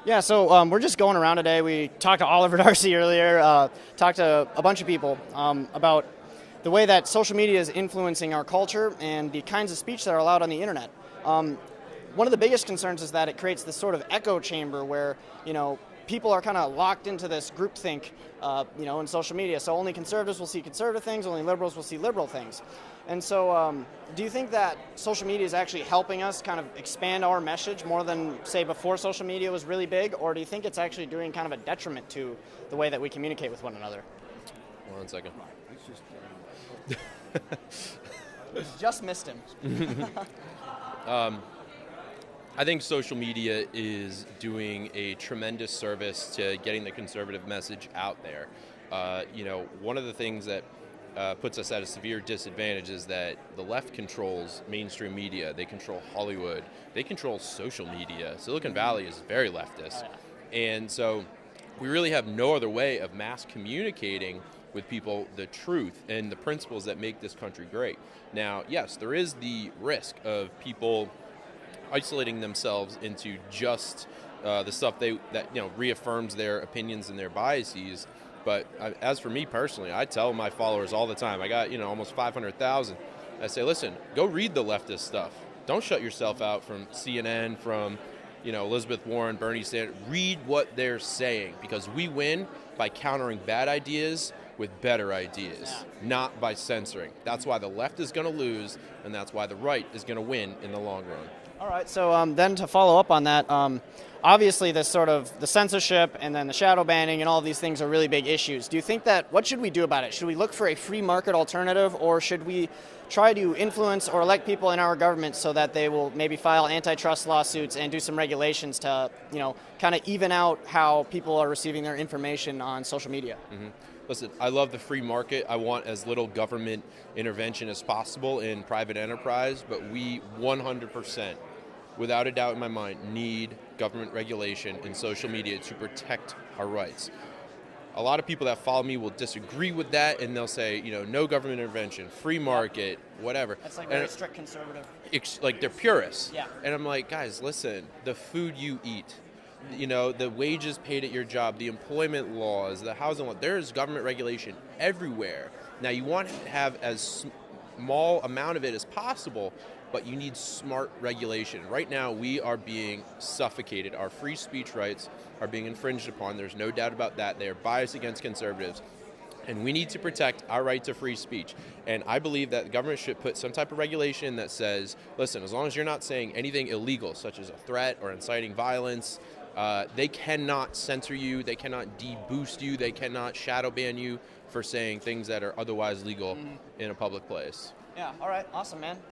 Yeah, so we're just going around today. We talked to Oliver Darcy earlier, talked to a bunch of people about the way that social media is influencing our culture and the kinds of speech that are allowed on the internet. One of the biggest concerns is that it creates this sort of echo chamber where, people are kind of locked into this groupthink, in social media. So only conservatives will see conservative things, only liberals will see liberal things. And so do you think that social media is actually helping us kind of expand our message more than, say, before social media was really big? Or do you think it's actually doing kind of a detriment to the way that we communicate with one another? 1 second. Just missed him. I think social media is doing a tremendous service to getting the conservative message out there. One of the things that puts us at a severe disadvantage is that the left controls mainstream media. They control Hollywood. They control social media. Silicon Valley is very leftist. And so we really have no other way of mass communicating with people the truth and the principles that make this country great. Now, yes, there is the risk of people isolating themselves into just the stuff that reaffirms their opinions and their biases. But as for me personally, I tell my followers all the time, I got almost 500,000. I say, listen, go read the leftist stuff. Don't shut yourself out from CNN, from Elizabeth Warren, Bernie Sanders. Read what they're saying, because we win by countering bad ideas with better ideas, not by censoring. That's why the left is going to lose, and that's why the right is going to win in the long run. All right, so then to follow up on that, obviously this sort of the censorship and then the shadow banning and all of these things are really big issues. Do you think what should we do about it? Should we look for a free market alternative, or should we try to influence or elect people in our government so that they will maybe file antitrust lawsuits and do some regulations to, kind of even out how people are receiving their information on social media? Mm-hmm. Listen, I love the free market. I want as little government intervention as possible in private enterprise, but we 100%, without a doubt in my mind, need government regulation in social media to protect our rights. A lot of people that follow me will disagree with that, and they'll say, no government intervention, free market, whatever. That's like very strict conservative. Like they're purists. Yeah. And I'm like, guys, listen, the food you eat, the wages paid at your job, the employment laws, the housing law, there's government regulation everywhere. Now, you want to have as small amount of it as possible, but you need smart regulation. Right now, we are being suffocated. Our free speech rights are being infringed upon. There's no doubt about that. They are biased against conservatives. And we need to protect our right to free speech. And I believe that the government should put some type of regulation that says, listen, as long as you're not saying anything illegal, such as a threat or inciting violence, they cannot censor you, they cannot deboost you, they cannot shadow ban you for saying things that are otherwise legal in a public place. Yeah, all right, awesome, man.